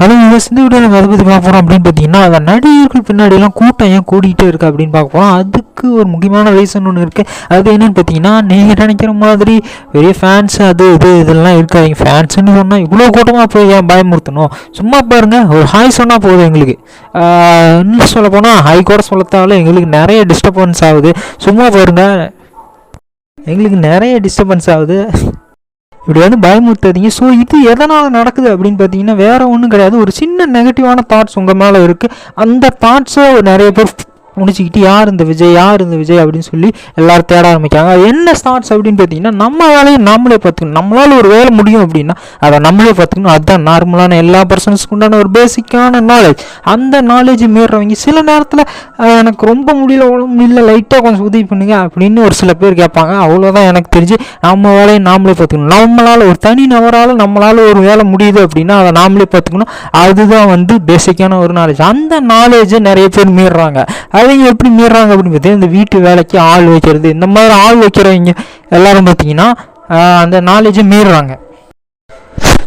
அது இந்த வீடியோ நம்ம அதை பற்றி பார்க்க போகிறோம் அப்படின்னு பார்த்தீங்கன்னா, அந்த நடிகர்கள் பின்னாடியெல்லாம் கூட்டம் ஏன் கூடிகிட்டே இருக்குது அப்படின்னு பார்க்க போகிறோம். அதுக்கு ஒரு முக்கியமான ரீசன் ஒன்று இருக்குது. அது என்னென்னு பார்த்தீங்கன்னா, நீங்கள் நினைக்கிற மாதிரி பெரிய ஃபேன்ஸ் அது இதெல்லாம் இருக்காதிங்க. ஃபேன்ஸுன்னு சொன்னால் இவ்வளோ கூட்டமாக போய் ஏன் பயமுறுத்தணும்? சும்மா பாருங்கள், ஒரு ஹாய் சொன்னால் போதும் எங்களுக்கு. இன்னும் சொல்ல போனால் ஹை கூட சொல்லத்தால எங்களுக்கு நிறைய டிஸ்டர்பன்ஸ் ஆகுது. சும்மா பாருங்கள், எங்களுக்கு நிறைய டிஸ்டர்பன்ஸ் ஆகுது. இப்படி வந்து பயமுறுத்தாதீங்க. ஸோ இது எதனால் நடக்குது அப்படின்னு பார்த்தீங்கன்னா, வேறு ஒன்றும் கிடையாது. ஒரு சின்ன நெகட்டிவான தாட்ஸ் உங்கள் மேலே இருக்குது. அந்த தாட்ஸை நிறைய பேர் முடிச்சுக்கிட்டு யார் இந்த விஜய் அப்படின்னு சொல்லி எல்லோரும் தேட ஆரம்பிக்காங்க. அது என்ன ஸ்டார்ட்ஸ் அப்படின்னு பார்த்தீங்கன்னா, நம்ம வேலையை நம்மளே பார்த்துக்கணும். நம்மளால் ஒரு வேலை முடியும் அப்படின்னா அதை நம்மளே பார்த்துக்கணும். அதுதான் நார்மலான எல்லா பர்சன்ஸுக்கு உண்டான ஒரு பேசிக்கான நாலேஜ். அந்த நாலேஜ் மீறவங்க சில நேரத்தில் எனக்கு ரொம்ப முடியல லைட்டாக கொஞ்சம் உதவி பண்ணுங்க அப்படின்னு ஒரு சில பேர் கேட்பாங்க. அவ்வளோதான் எனக்கு தெரிஞ்சு. நம்ம வேலையை நாமளே பார்த்துக்கணும். நம்மளால் ஒரு தனி நபரால் நம்மளால் ஒரு வேலை முடியுது அப்படின்னா அதை நாமளே பார்த்துக்கணும். அதுதான் வந்து பேசிக்கான ஒரு நாலேஜ். அந்த நாலேஜை நிறைய பேர் மீறுறாங்க. அவங்க எப்படி மீறாங்க அப்படின்னு பார்த்தீங்கன்னா, இந்த வீட்டு வேலைக்கு ஆள் வைக்கிறது, இந்த மாதிரி ஆள் வைக்கிறவங்க எல்லாரும் பார்த்தீங்கன்னா அந்த நாலேஜை மீறுறாங்க.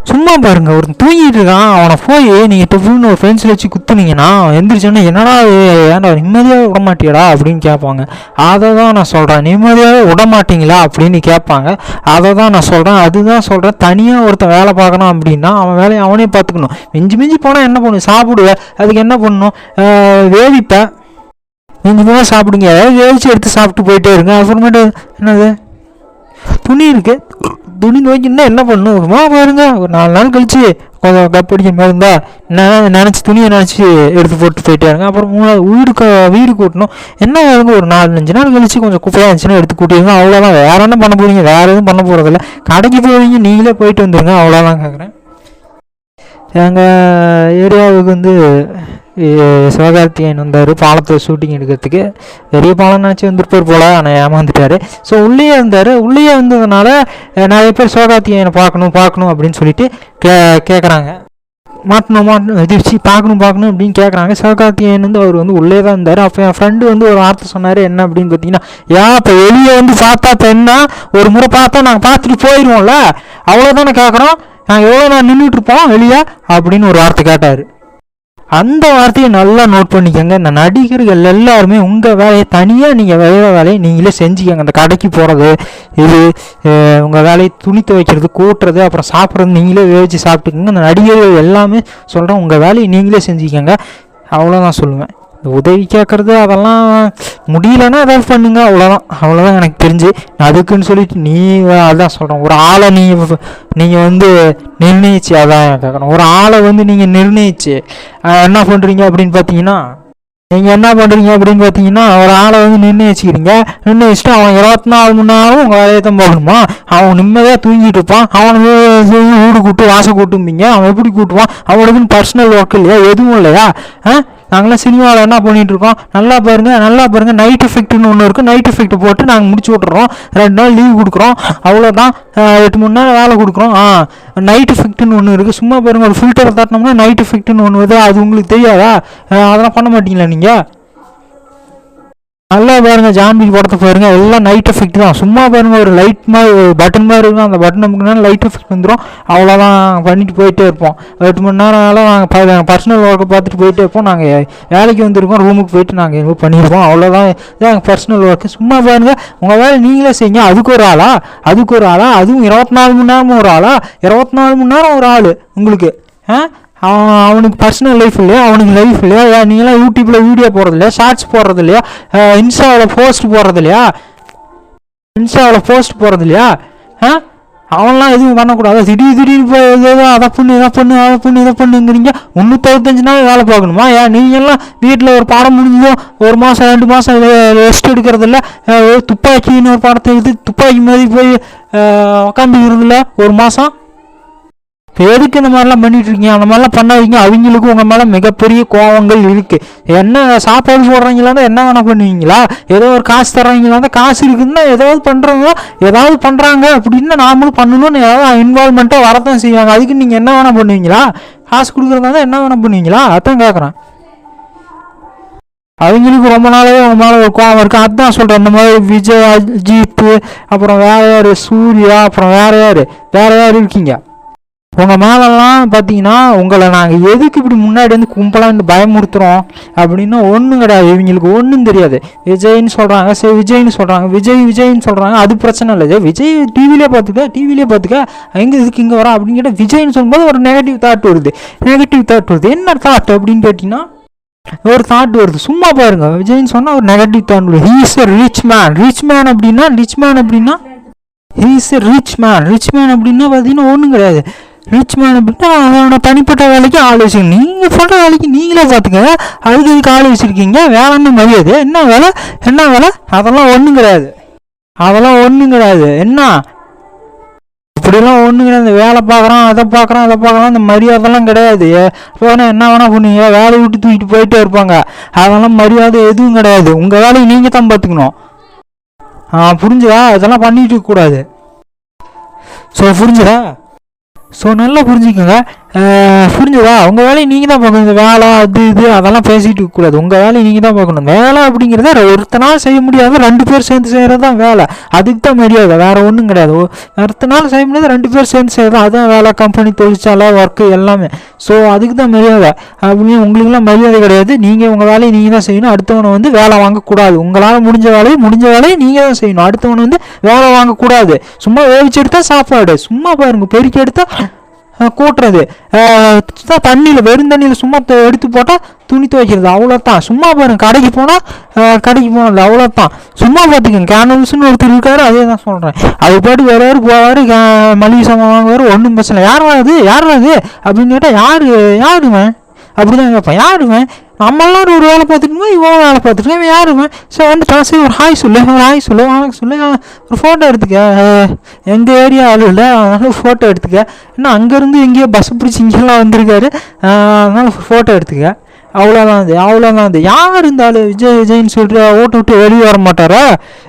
சும்மா பாருங்க, ஒரு தூங்கிட்டு இருக்கான், அவனை போய் நீங்கள் டெஃபுன்னு ஒரு ஃப்ரெண்ட்ஸில் வச்சு குத்துனீங்கன்னா அவன் எந்திரிச்சோன்னா என்னடா ஏன்டா நிம்மதியாக விடமாட்டியடா அப்படின்னு கேட்பாங்க. அதை தான் நான் சொல்கிறேன். நிம்மதியாக விடமாட்டிங்களா அப்படின்னு கேட்பாங்க. அதை தான் நான் சொல்கிறேன். அதுதான் சொல்கிறேன். தனியாக ஒருத்தன் வேலை பார்க்கணும் அப்படின்னா அவன் வேலையை அவனே பார்த்துக்கணும். மிஞ்சி போனால் என்ன பண்ணும்? சாப்பிடுவேன். அதுக்கு என்ன பண்ணணும்? வேவிப்பேன். கொஞ்சமாக சாப்பிடுங்க. ஏதாவது வேவிச்சு எடுத்து சாப்பிட்டு போயிட்டே இருங்க. அப்புறமேட்டு என்னது துணி இருக்குது, துணி துவைக்கணுன்னா என்ன பண்ணணும்? பாருங்க, ஒரு 4 நாள் கழிச்சு கொஞ்சம் கப்படிக்கிற மாதிரி இருந்தால் நினச்சி துணியை நினச்சி எடுத்து போட்டு போயிட்டே இருங்க. அப்புறம் 3 வீடு கூட்டணும். என்ன ஆகுங்க, ஒரு 4-5 நாள் கழிச்சு கொஞ்சம் குப்பையாக இருந்துச்சுன்னா எடுத்து கூட்டிடுங்க. அவ்வளோதான். வேறு என்ன பண்ண போகிறீங்க? வேறு எதுவும் பண்ண போகிறதில்ல. கடைக்கு போவீங்க, நீங்களே போயிட்டு வந்துடுங்க. அவ்வளோதான் கேட்குறேன். எங்கள் ஏரியாவுக்கு வந்து சிவகார்த்திகேயன் வந்தார் பாலத்தில் ஷூட்டிங் எடுக்கிறதுக்கு. பெரிய பாலம் நினச்சி வந்துருப்பார் போல், ஆனால் ஏமாந்துட்டார். ஸோ உள்ளே இருந்தார். உள்ளே வந்ததுனால நிறைய பேர் சிவகார்த்திகேயனை பார்க்கணும் அப்படின்னு சொல்லிட்டு கேட்குறாங்க. மாட்டணும் எதிர்ச்சி பார்க்கணும் அப்படின்னு கேட்குறாங்க. சிவகார்த்திகேயன் வந்து அவர் வந்து உள்ளே தான் இருந்தார். அப்போ என் ஃப்ரெண்டு வந்து ஒரு வார்த்தை சொன்னார். என்ன அப்படின்னு பார்த்தீங்கன்னா, இப்போ வெளியே வந்து பார்த்தா இப்போ என்ன, ஒரு முறை பார்த்தா நாங்கள் பார்த்துட்டு போயிடுவோம்ல, அவ்வளோதானே கேட்குறோம். நாங்கள் எவ்வளோ நான் நின்றுட்டுருப்போம் வெளியே அப்படின்னு ஒரு வார்த்தை கேட்டார். அந்த வார்த்தையை நல்லா நோட் பண்ணிக்கோங்க. இந்த நடிகர்கள் எல்லாருமே உங்கள் வேலையை தனியாக நீங்கள் வேலையை நீங்களே செஞ்சுக்கோங்க. அந்த கடைக்கு போகிறது, இது உங்கள் வேலையை துணி துவைக்கிறது, கூட்டுறது, அப்புறம் சாப்பிட்றது நீங்களே வேவிச்சு சாப்பிட்டுக்கோங்க. அந்த நடிகர்கள் எல்லாமே சொல்கிறேன், உங்கள் வேலையை நீங்களே செஞ்சுக்கோங்க. அவ்வளோதான் சொல்லுவேன். உதவி கேட்குறது அதெல்லாம் முடியலன்னா ஏதாவது பண்ணுங்க. அவ்வளோதான் எனக்கு தெரிஞ்சு. அதுக்குன்னு சொல்லிட்டு அதான் சொல்கிறேன், ஒரு ஆளை நீங்கள் வந்து நிர்ணயிச்சு, அதான் கேட்குறேன், ஒரு ஆளை வந்து நீங்கள் நிர்ணயிச்சு என்ன பண்ணுறீங்க அப்படின்னு பார்த்தீங்கன்னா, ஒரு ஆளை வந்து நிர்ணயிச்சுட்டு அவன் 24 மணி நேரம் உங்கள் வேலையை தான் பார்க்கணுமா? அவன் நிம்மதியாக தூங்கிட்டு இருப்பான். அவனுக்கு வீடு கூட்டு வாசல் கூட்டும்பீங்க. அவன் எப்படி கூட்டுவான்? அவனுக்குன்னு பர்சனல் ஒர்க் இல்லையா? எதுவும் இல்லையா? நாங்களாம் சினிமாவில் என்ன பண்ணிகிட்ருக்கோம்? நல்லா பாருங்கள், நைட் எஃபெக்ட்னு ஒன்று இருக்குது. நைட் எஃபெக்ட் போட்டு நாங்கள் முடிச்சு விட்றோம். 2 நாள் லீவ் கொடுக்குறோம். அவ்வளோதான். 8 மணி நேரம் வேலை கொடுக்குறோம். நைட் எஃபெக்ட்னு ஒன்று இருக்குது. சும்மா பாருங்கள், ஒரு ஃபில்டரை தட்டினோம்னா நைட் எஃபெக்ட்னு ஒன்று வருது. அது உங்களுக்கு தெரியாதா? அதெல்லாம் பண்ண மாட்டீங்களா நீங்கள்? நல்லா பாருங்கள், ஜான்வி படத்தை பாருங்கள், எல்லாம் நைட் எஃபெக்ட் தான். சும்மா பாருங்கள், ஒரு லைட் மாதிரி ஒரு பட்டன் மாதிரி இருக்கும். அந்த பட்டன் நமக்குனா லைட் எஃபெக்ட் வந்துடும். அவ்வளோதான் பண்ணிட்டு போயிட்டே இருப்போம். 8 மணி நேரம் நாங்கள் பர்சனல் ஒர்க்கை பார்த்துட்டு போயிட்டே இருப்போம். நாங்கள் வேலைக்கு வந்துருக்கோம், ரூமுக்கு போயிட்டு நாங்கள் எதுவும் பண்ணியிருப்போம். அவ்வளோதான், இதான் எங்கள் பர்சனல் ஒர்க்கு. சும்மா பாருங்கள், உங்கள் வேலை நீங்களே செய்யுங்க. அதுக்கு ஒரு ஆளா? அதுவும் 24 மணி நேரமும் ஒரு ஆளா? 24 மணி நேரம் ஒரு ஆள் உங்களுக்கு? அவனுக்கு பர்சனல் லைஃப் இல்லையா? அவனுக்கு லைஃப் இல்லையா? நீங்களாம் யூடியூப்பில் வீடியோ போடுறது இல்லையா? ஷார்ட்ஸ் போடுறது இல்லையா? இன்ஸ்டாவில் போஸ்ட் போடுறது இல்லையா? அவன்லாம் எதுவும் பண்ணக்கூடாது. திடீர்னு போய் அதை பண்ணுங்கிறீங்க. 365 நாள் வேலை பார்க்கணுமா? நீங்கள்லாம் வீட்டில் ஒரு பாடம் முடிஞ்சதோ 1 மாதம் 2 மாதம் ரெஸ்ட் எடுக்கிறதில்ல. துப்பாக்கின்னு ஒரு படத்தை எடுத்து துப்பாக்கி மாதிரி போய் உக்காந்துக்கிறதில்ல 1 மாதம். இப்போ எதுக்கு இந்த மாதிரிலாம் பண்ணிட்டு இருக்கீங்க? அந்த மாதிரிலாம் பண்ணாதீங்க. அவங்களுக்கு உங்கள் மேலே மிகப்பெரிய கோபங்கள் இருக்குது. என்ன சாப்பாடு போடுறீங்களா இருந்தால் என்ன வேணால் பண்ணுவீங்களா? ஏதோ ஒரு காசு தர்றீங்களா இருந்தால் காசு இருக்குதுன்னா ஏதாவது பண்ணுறாங்க அப்படின்னா நாமளும் பண்ணணும்னு ஏதாவது இன்வால்மெண்ட்டாக வரத்தான் செய்வாங்க. அதுக்கு நீங்கள் என்ன வேணால் பண்ணுவீங்களா? காசு கொடுக்குறதா இருந்தால் என்ன வேணால் பண்ணுவீங்களா? அதான் கேட்குறேன். அவங்களுக்கு ரொம்ப நாளாவே அவங்க மேலே ஒரு கோவம் இருக்குது. அதுதான் சொல்கிறேன். இந்த மாதிரி விஜய், அஜித், அப்புறம் வேறு யார், சூர்யா, அப்புறம் வேறு யார் இருக்கீங்க? உங்கள் மேலெல்லாம் பார்த்தீங்கன்னா உங்களை நாங்கள் எதுக்கு இப்படி முன்னாடி வந்து கும்பலாக வந்து பயமுறுத்துகிறோம் அப்படின்னா ஒன்றும் கிடையாது. இவங்களுக்கு ஒன்றும் தெரியாது. விஜய்ன்னு சொல்கிறாங்க, சரி விஜய்ன்னு சொல்கிறாங்க, விஜய்ன்னு சொல்கிறாங்க, அது பிரச்சனை இல்லை. விஜய் டிவிலே பார்த்துக்க எங்கே இதுக்கு இங்கே வரா அப்படின்னு கேட்டால் விஜய்ன்னு சொல்லும்போது ஒரு நெகட்டிவ் தாட் வருது. என்ன தாட் அப்படின்னு கேட்டிங்கன்னா ஒரு தாட் வருது. சும்மா பாருங்க, விஜய்ன்னு சொன்னால் ஒரு நெகட்டிவ் தாட் வருது. He is a rich man அப்படின்னா he is a rich man அப்படின்னா பார்த்தீங்கன்னா ஒன்றும் கிடையாது. ரிச் மேன் அப்படின்னா அவனோட தனிப்பட்ட வேலைக்கு ஆள் வச்சுக்கணும். நீங்கள் சொல்கிற வேலைக்கு நீங்களே பார்த்துக்க, அதுக்கு ஆள் வச்சுருக்கீங்க. வேலைன்னு மரியாதை என்ன வேலை அதெல்லாம் ஒன்றும் கிடையாது. என்ன இப்படிலாம் ஒன்றும் கிடையாது. வேலை பார்க்குறான், அதை பார்க்குறான், இந்த மரியாதைலாம் கிடையாது. போனால் என்ன வேணால் பண்ணுவீங்க, வேலையை விட்டு தூக்கிட்டு போயிட்டே இருப்பாங்க. அதெல்லாம் மரியாதை எதுவும் கிடையாது. உங்கள் வேலையை நீங்கள் தான் பார்த்துக்கணும். புரிஞ்சுதா? இதெல்லாம் பண்ணிட்டு இருக்கக்கூடாது. புரிஞ்சுதா? நல்லா புரிஞ்சுக்கோங்க. புரிஞ்சுதா? உங்கள் வேலையை நீங்கள் தான் பார்க்கணும். இந்த வேலை அது இது அதெல்லாம் பேசிகிட்டு இருக்கக்கூடாது. உங்கள் வேலையை நீங்கள் தான் பார்க்கணும். வேலை அப்படிங்கிறத ஒருத்தனால் செய்ய முடியாது, 2 பேர் சேர்ந்து செய்கிறது தான் வேலை. அதுக்கு தான் மரியாதை, வேறு ஒன்றும் கிடையாது. ஒருத்தனால் செய்ய முடியாது, 2 பேர் சேர்ந்து செய்கிறது அதுதான் வேலை. கம்பெனி, தொழிற்சாலை, ஒர்க்கு எல்லாமே. அதுக்கு தான் மரியாதை. அப்படின்னு உங்களுக்குலாம் மரியாதை கிடையாது. நீங்கள் உங்கள் வேலையை நீங்கள் தான் செய்யணும். அடுத்தவனை வந்து வேலை வாங்கக்கூடாது. உங்களால் முடிஞ்ச வேலையை நீங்கள் தான் செய்யணும். அடுத்தவனை வந்து வேலை வாங்கக்கூடாது. சும்மா வேவிச்சு எடுத்தால் சாப்பாடு, சும்மா பாருங்கள், பெருக்கி எடுத்தால் கூட்டுறது, தண்ணியில் வெறும் தண்ணியில் சும்மா எடுத்து போட்டால் துணி துவைக்கிறது, அவ்வளோதான். சும்மா பாருங்க, கடைக்கு போனது அவ்வளோதான். சும்மா பார்த்துக்கங்க. கேனல்ஸ்னு ஒருத்தர் இருக்காரு, அதே தான் சொல்கிறேன். அது பாட்டு வேறு போவார், மளிகை சாமான் வாங்குவார், ஒன்றும் பிரச்சனை. யார் அது அப்படின்னு கேட்டால் யாருவேன் அப்படி தான் கேட்பேன். யாருவேன் நம்மளாம் ஒரு வேலை பார்த்துட்டுமா, இவன் வேலை பார்த்துருக்கேன், இவன் யாருவேன். வந்துட்டான், ஒரு ஹாய் சொல்லு, வணக்கம் சொல்லு, ஒரு ஃபோட்டோ எடுத்துக்க. எங்கள் ஏரியா ஆளு இல்லை, அதனால் ஃபோட்டோ எடுத்துக்க. ஏன்னா அங்கேருந்து எங்கேயோ பஸ் பிடிச்சி இங்கெல்லாம் வந்திருக்காரு, அதனால் ஃபோட்டோ எடுத்துக்க. அவ்வளோதான் அது. யார் இருந்தாலும் விஜய்ன்னு சொல்லிட்டு ஓட்டு விட்டு வெளியே வர மாட்டாரா?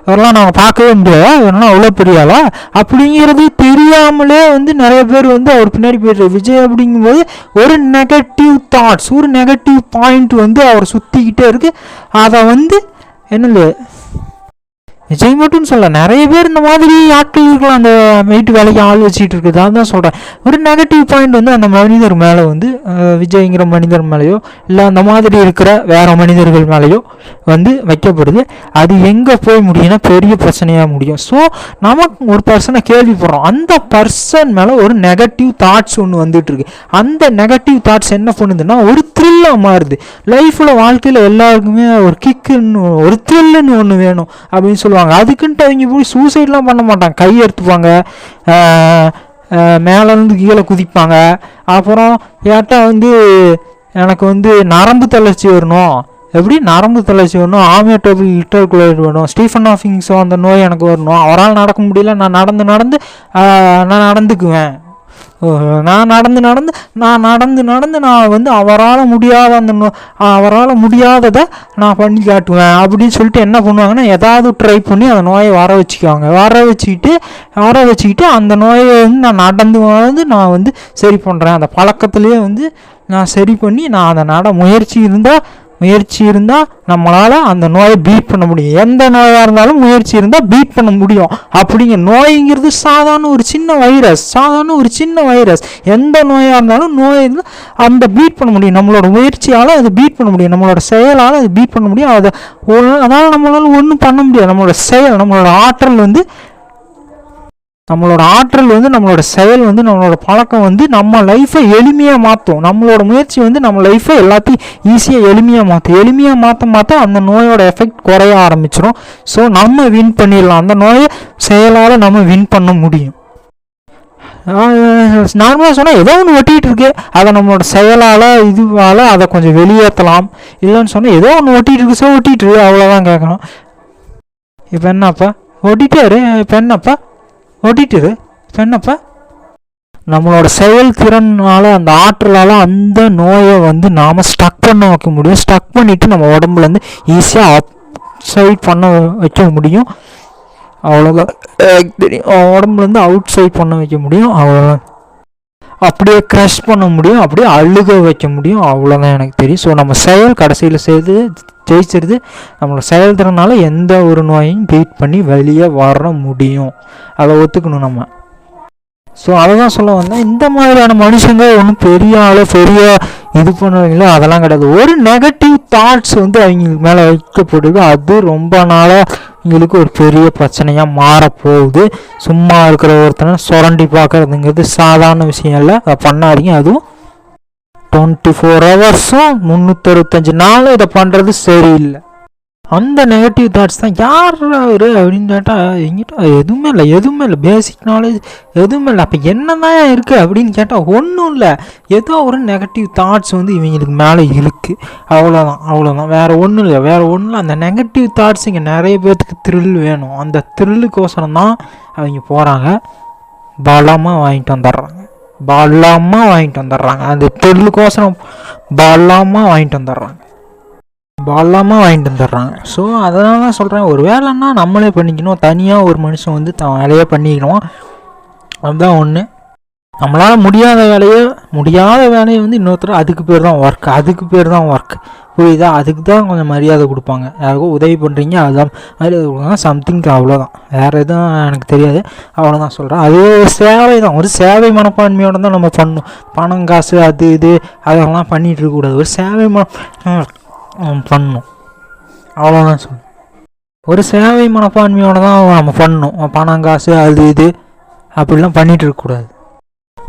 இவரெல்லாம் நாங்கள் பார்க்கவே முடியாது, இவரெல்லாம் அவ்வளோ பெரிய ஆளா அப்படிங்கிறது தெரியாமலே வந்து நிறைய பேர் வந்து அவர் பின்னாடி போய்ட்டு. விஜய் அப்படிங்கும்போது ஒரு நெகட்டிவ் தாட்ஸ், ஒரு நெகட்டிவ் பாயிண்ட் வந்து அவர் சுற்றிக்கிட்டே இருக்குது. அதை வந்து என்னது விஜய் மட்டும்னு சொல்ல, நிறைய பேர் இந்த மாதிரி ஆட்கள் இருக்கலாம். அந்த வீட்டு வேலைக்கு ஆள் வச்சுட்டு இருக்குது. அதான் சொல்கிறேன். ஒரு நெகட்டிவ் பாயிண்ட் வந்து அந்த மனிதர் மேலே வந்து விஜய்ங்கிற மனிதர் மேலேயோ இல்லை அந்த மாதிரி இருக்கிற வேறு மனிதர்கள் மேலேயோ வந்து வைக்கப்படுது. அது எங்கே போய் முடியும்னா பெரிய பிரச்சனையாக முடியும். நமக்கு ஒரு பர்சனை கேள்விப்படுறோம், அந்த பர்சன் மேலே ஒரு நெகட்டிவ் தாட்ஸ் ஒன்று வந்துட்டுருக்கு. அந்த நெகட்டிவ் தாட்ஸ் என்ன பண்ணுதுன்னா ஒரு த்ரில்லாக மாறுது. லைஃப்பில், வாழ்க்கையில் எல்லாருக்குமே ஒரு கிக்குன்னு, ஒரு த்ரில்லுன்னு ஒன்று வேணும் அப்படின்னு சொல்லுவாங்க. அதுக்குன்ட்டு அவங்க போய் சூசைட்லாம் பண்ண மாட்டாங்க. கை எடுத்துப்பாங்க, மேலேருந்து கீழே குதிப்பாங்க. அப்புறம் ஏட்டா வந்து எனக்கு வந்து நரம்பு தளர்ச்சி வரணும், எப்படி நரம்பு தளர்ச்சி வரணும், ஆமியோடோபிக் இன்டர்குலேட் வேணும், ஸ்டீஃபன் ஹாக்கிங்ஸோ அந்த நோய் எனக்கு வரணும், அவரால் நடக்க முடியல, நான் நடந்துக்குவேன். நான் நடந்து நான் வந்து அவரால் முடியாததை நான் பண்ணி காட்டுவேன் அப்படின்னு சொல்லிட்டு என்ன பண்ணுவாங்கன்னா ஏதாவது ட்ரை பண்ணி அந்த நோயை வர வச்சுக்கிட்டு அந்த நோயை வந்து நான் நான் வந்து சரி பண்ணுறேன். அந்த பழக்கத்துலேயே வந்து நான் சரி பண்ணி நான் அதை முயற்சி இருந்தால் நம்மளால் அந்த நோயை பீட் பண்ண முடியும். எந்த நோயாக இருந்தாலும் முயற்சி இருந்தால் பீட் பண்ண முடியும். அப்படிங்கிற நோய்ங்கிறது சாதாரண ஒரு சின்ன வைரஸ். எந்த நோயாக இருந்தாலும் நோய் இருந்தால் அந்த பீட் பண்ண முடியும். நம்மளோட முயற்சியால் அதை பீட் பண்ண முடியும், நம்மளோட செயலால் அதை பீட் பண்ண முடியும். அதனால் நம்மளால் ஒன்றும் பண்ண முடியாது. நம்மளோட செயல், நம்மளோட ஆற்றல் வந்து நம்மளோட செயல் வந்து நம்மளோட பழக்கம் வந்து நம்ம லைஃப்பை எளிமையாக மாற்றும். நம்மளோட முயற்சி வந்து நம்ம லைஃப்பை எல்லாத்தையும் ஈஸியாக எளிமையாக மாற்ற அந்த நோயோட எஃபெக்ட் குறைய ஆரம்பிச்சிடும். நம்ம வின் பண்ணிடலாம். அந்த நோயை செயலால் நம்ம வின் பண்ண முடியும். நார்மலாக சொன்னால் ஏதோ ஒன்று ஒட்டிகிட்டு இருக்கு, அதை நம்மளோட செயலால் இதுவால் அதை கொஞ்சம் வெளியேற்றலாம். இல்லைன்னு சொன்னால் ஏதோ ஒன்று ஒட்டிகிட்டு இருக்கு, அவ்வளோதான் கேட்கணும். இப்போ என்னப்பா ஒட்டிட்டாரு, இப்போ என்னப்பா நம்மளோட செயல்திறனால், அந்த ஆற்றலால் அந்த நோயை வந்து நாம் ஸ்டக் பண்ண வைக்க முடியும். ஸ்டக் பண்ணிவிட்டு நம்ம உடம்புலேருந்து ஈஸியாக அவுட் சைட் பண்ண வைக்க முடியும். அவ்வளோதான் தெரியும். உடம்புலேருந்து அவுட் சைட் பண்ண வைக்க முடியும். அவ்வளோதான். அப்படியே க்ரஷ் பண்ண முடியும், அப்படியே அழுக வைக்க முடியும். அவ்வளோதான் எனக்கு தெரியும். நம்ம செயல் கடைசியில் ஜெயிச்சிருது. நம்மளோட செயல்திறனால் எந்த ஒரு நோயையும் பீட் பண்ணி வெளியே வர முடியும். அதை ஒத்துக்கணும் நம்ம. ஸோ அதை தான் சொல்ல வந்தேன். இந்த மாதிரியான மனுஷங்க ஒன்றும் பெரிய ஆளோ பெரிய இது பண்ணுவீங்களோ அதெல்லாம் கிடையாது. ஒரு நெகட்டிவ் தாட்ஸ் வந்து அவங்களுக்கு மேலே வைக்கப்படுது, அது ரொம்ப நாளாக எங்களுக்கு ஒரு பெரிய பிரச்சனையாக மாறப்போகுது. சும்மா இருக்கிற ஒருத்தனை சுரண்டி பார்க்குறதுங்கிறது சாதாரண விஷயம் இல்லை, அதை பண்ணாதீங்க. அதுவும் 24 ஹவர்ஸும் 365 நாளும் இதை பண்ணுறது சரியில்லை. அந்த நெகட்டிவ் தாட்ஸ் தான் யார் அவர் அப்படின்னு கேட்டால் எங்கிட்ட எதுவுமே இல்லை, பேசிக் நாலேஜ் எதுவுமே இல்லை. அப்போ என்ன தான் இருக்குது அப்படின்னு கேட்டால் ஒன்றும் இல்லை, ஏதோ ஒரு நெகட்டிவ் தாட்ஸ் வந்து இவங்களுக்கு மேலே இருக்குது, அவ்வளோதான், வேறு ஒன்றும் இல்லை. அந்த நெகட்டிவ் தாட்ஸ் இங்கே நிறைய பேர்த்துக்கு த்ரில் வேணும், அந்த த்ரில்லுக்கோசரம் தான் அவங்க போகிறாங்க, பலமாக வாங்கிட்டு வந்துடுறாங்க, அந்த த்ரில்லுக்கோசரம் பலமாக வாங்கிட்டு வந்துடுறாங்க. ஸோ அதனால தான் சொல்கிறேன், ஒரு வேலைன்னா நம்மளே பண்ணிக்கணும், தனியாக ஒரு மனுஷன் வந்து வேலையே பண்ணிக்கணும். அதுதான் ஒன்று. நம்மளால் முடியாத வேலையை வந்து இன்னொருத்தர் அதுக்கு பேர் தான் ஒர்க், புரியுதா? அதுக்கு தான் கொஞ்சம் மரியாதை கொடுப்பாங்க. யாருக்கும் உதவி பண்ணுறீங்க அதுதான் மரியாதை கொடுப்பாங்க, சம்திங், அவ்வளோதான். வேறு எதுவும் எனக்கு தெரியாது, அவ்வளோதான் சொல்கிறேன். அது ஒரு சேவை தான், ஒரு சேவை மனப்பான்மையோடு தான் நம்ம பண்ணணும். பணம் காசு அது இது அதெல்லாம் பண்ணிகிட்டு இருக்கக்கூடாது, ஒரு சேவை பண்ணணும், அவ்வளோதான் சொல்லணும். ஒரு சேவை மனப்பான்மையோடு தான் நம்ம பண்ணணும். பணம் காசு அது இது அப்படிலாம் பண்ணிகிட்டு இருக்கக்கூடாது.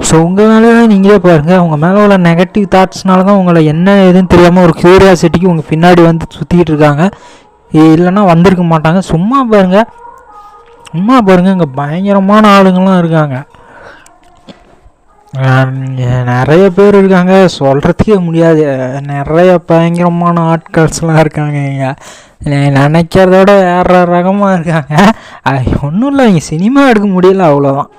ஸோ உங்கள் மேலே நீங்களே பாருங்கள், உங்கள் மேலே உள்ள நெகட்டிவ் தாட்ஸ்னால தான் உங்களை என்ன ஏதுன்னு தெரியாமல் ஒரு க்யூரியாசிட்டிக்கு உங்கள் பின்னாடி வந்து சுற்றிக்கிட்டு இருக்காங்க, இல்லைன்னா வந்திருக்க மாட்டாங்க. சும்மா பாருங்கள், இங்கே பயங்கரமான ஆளுங்கள்லாம் இருக்காங்க, நிறைய பேர் இருக்காங்க, சொல்கிறதுக்கே முடியாது. நிறைய பயங்கரமான ஆட்கள்ஸ்லாம் இருக்காங்க இங்கே, நினைக்கிறதோட வேறு ரகமாக இருக்காங்க. ஒன்றும் இல்லை, இங்கே சினிமா எடுக்க முடியல, அவ்வளோதான்.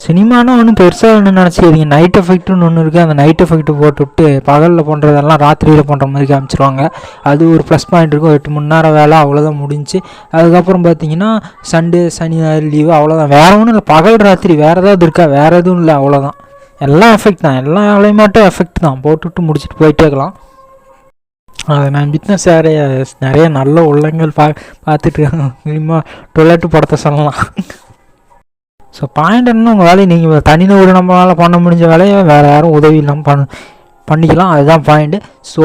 சினிமானா ஒன்றும் பெருசாக ஒன்று நினச்சிக்கிறீங்க, நைட் எஃபெக்ட்டுன்னு ஒன்று இருக்குது, அந்த நைட் எஃபெக்ட்டு போட்டுவிட்டு பகலில் பண்ணுறதெல்லாம் ராத்திரியில் பண்ணுற மாதிரி காமிச்சிருவாங்க. அது ஒரு ப்ளஸ் பாயிண்ட் இருக்கும், 8 மணி நேரம் வேலை, அவ்வளோதான் முடிஞ்சு. அதுக்கப்புறம் பார்த்தீங்கன்னா சண்டே சனி ஞாயிறு லீவு, அவ்வளோதான். வேறு ஒன்றும் இல்லை, பகல் ராத்திரி வேறு ஏதாவது இருக்கா? வேறு எதுவும் இல்லை, அவ்வளோதான். எல்லாம் எஃபெக்ட் தான், எல்லா வேலையும் மட்டும் எஃபெக்ட் தான், போட்டுவிட்டு முடிச்சுட்டு போயிட்டே இருக்கலாம். அதை நான் பிட்னஸ் நிறைய நல்ல உள்ளங்கள் பார்த்துட்டு இருக்காங்க, டொய்லெட்டு படத்தை சொல்லலாம். ஸோ பாயிண்ட் என்ன, உங்கள் வேலையை நீங்கள் தனிநபர் நம்மளால் பண்ண முடிஞ்ச வேலையை வேறு யாரும் உதவி இல்லாமல் பண்ணிக்கலாம், அதுதான் பாயிண்ட்டு. ஸோ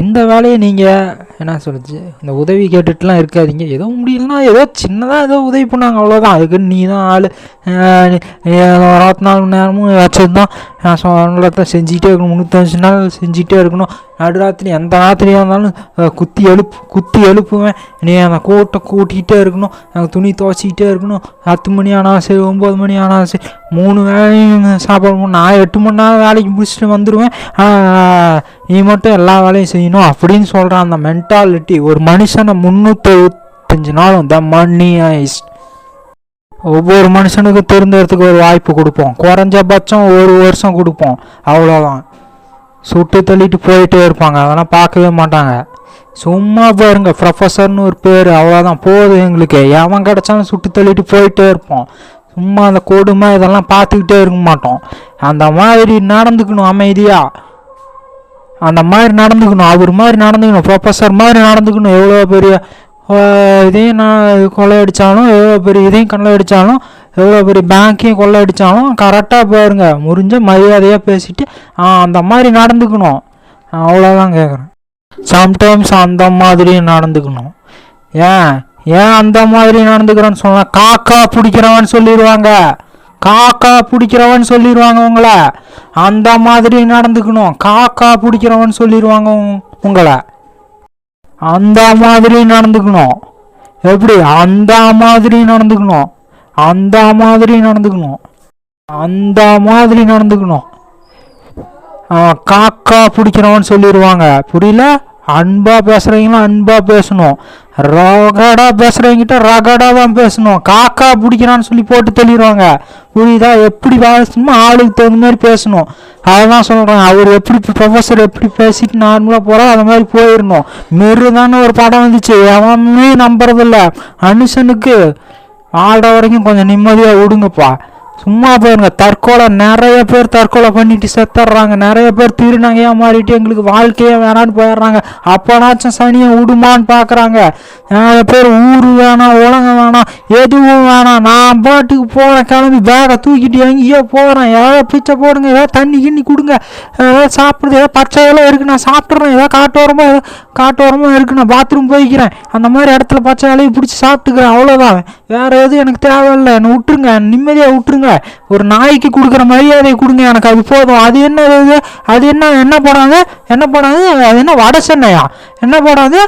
இந்த வேலையை நீங்கள் என்ன சொல்லுச்சு, இந்த உதவி கேட்டுட்டுலாம் இருக்காதிங்க. ஏதோ முடியலன்னா ஏதோ சின்னதாக ஏதோ உதவி பண்ணாங்க, அவ்வளோதான். அதுக்குன்னு நீ தான் ஆள் 24 மணி நேரமும் வச்சது தான் சொன்னதை செஞ்சுக்கிட்டே இருக்கணும், 365 நாள் செஞ்சுக்கிட்டே இருக்கணும். நடுராத்திரி எந்த ராத்திரியாக இருந்தாலும் குத்தி எழுப்புவேன், நீ அந்த கோட்டை கூட்டிகிட்டே இருக்கணும், துணி துவச்சிக்கிட்டே இருக்கணும். 10 மணி ஆனாலும் சரி, 9 மணி ஆனாலும் சரி, 3 வேலையும் சாப்பிடணும். நான் 8 மணி நேரம் வேலைக்கு முடிச்சுட்டு வந்துடுவேன், நீ மட்டும் எல்லா வேலையும் செய்யணும் அப்படின்னு சொல்கிறான். அந்த மென்டாலிட்டி ஒரு மனுஷனை 365 நாளும் த மணி ஐஸ்ட். ஒவ்வொரு மனுஷனுக்கும் திருந்துறதுக்கு ஒரு வாய்ப்பு கொடுப்போம், குறைஞ்சபட்சம் 1 வருஷம் கொடுப்போம், அவ்வளோதான். சுட்டு தள்ளிட்டு போயிட்டே இருப்பாங்க, அதெல்லாம் பார்க்கவே மாட்டாங்க. சும்மா பாருங்க, ப்ரொஃபஸர்னு ஒரு பேர், அவ்வளோதான் போதும் எங்களுக்கு. எவன் கிடச்சாலும் சுட்டு தள்ளிட்டு போயிட்டே இருப்போம். சும்மா அந்த கொடுமை இதெல்லாம் பார்த்துக்கிட்டே இருக்க மாட்டோம். அந்த மாதிரி நடந்துக்கணும், அமைதியாக அந்த மாதிரி நடந்துக்கணும், அவர் மாதிரி நடந்துக்கணும், ப்ரொஃபஸர் மாதிரி நடந்துக்கணும். எவ்வளோ பெரிய இதையும் நான் கொள்ளையடித்தாலும், எவ்வளோ பெரிய இதையும் கொள்ளையடித்தாலும், எவ்வளோ பெரிய பேங்க்கையும் கொள்ளையடித்தாலும் கரெக்டாக பாருங்க, முறிஞ்ச மரியாதையாக பேசிட்டு அந்த மாதிரி நடந்துக்கணும், அவ்வளோதான் கேட்குறேன். சம்டைம்ஸ் அந்த மாதிரியும் நடந்துக்கணும். ஏன் அந்த மாதிரி நடந்துக்கிறோன்னு சொன்னால் காக்கா பிடிக்கிறவன் சொல்லிடுவாங்க, உங்களை. அந்த மாதிரி நடந்துக்கணும், காக்கா பிடிக்கிறவன் சொல்லிடுவாங்க உங்களை. அந்த மாதிரி நடந்துக்கணும். எப்படி? அந்த மாதிரி நடந்துக்கணும். காக்கா பிடிக்கிறவன் சொல்லிடுவாங்க, புரியல? அன்பா பேசுறவங்களும் அன்பா பேசணும், ரகடா பேசுறவங்கிட்ட ரகடா தான் பேசணும். காக்கா பிடிக்கிறான்னு சொல்லி போட்டு தள்ளிடுவாங்க, புரியுதா? எப்படி பேசணுமோ ஆளுக்கு தகுந்த மாதிரி பேசணும், அதுதான் சொல்கிறேன். அவர் எப்படி ப்ரொஃபஸர் எப்படி பேசிட்டு நார்மலாக போகிறோம் அது மாதிரி போயிடணும். மெருதான ஒரு படம் வந்துச்சு, எவனுமே நம்புறதில்ல. மனுஷனுக்கு ஆட வரைக்கும் கொஞ்சம் நிம்மதியாக விடுங்கப்பா, சும்மா பாருங்க, தற்கொலை நிறைய பேர் தற்கொலை பண்ணிட்டு செத்துடுறாங்க. நிறைய பேர் திருநங்கையாக மாறிட்டு எங்களுக்கு வாழ்க்கையே வேணான்னு போயிடுறாங்க. அப்போனாச்சும் சனியை விடுமான்னு பார்க்குறாங்க. நிறைய பேர் ஊர் வேணாம், உலகம் வேணாம், எதுவும் வேணாம், நான் பாட்டுக்கு போகிறேன், கிளம்பி பேகை தூக்கிட்டு எங்கேயோ போகிறேன், ஏதாவது பிச்சை போடுங்க, ஏதாவது தண்ணி கிண்ணி கொடுங்க, ஏதாவது சாப்பிடுது, ஏதாவது பச்சை எல்லாம் இருக்குது நான் சாப்பிட்றேன், ஏதாவது காட்டோரமாக இருக்குது நான் பாத்ரூம் போய்க்கிறேன், அந்த மாதிரி இடத்துல பச்சை இலையை பிடிச்சி சாப்பிட்டுக்கிறேன், அவ்வளோதான். வேறு எதுவும் எனக்கு தேவையில்லை, என்னை விட்டுருங்க, நிம்மதியாக விட்டுருங்க. ஒரு நாய்க்கு கொடுக்குற மரியாதையை கொடுங்க, எனக்கு அது போதும். அது என்ன அது என்ன போடாது, அது என்ன வட சென்னையா, என்ன போடாது,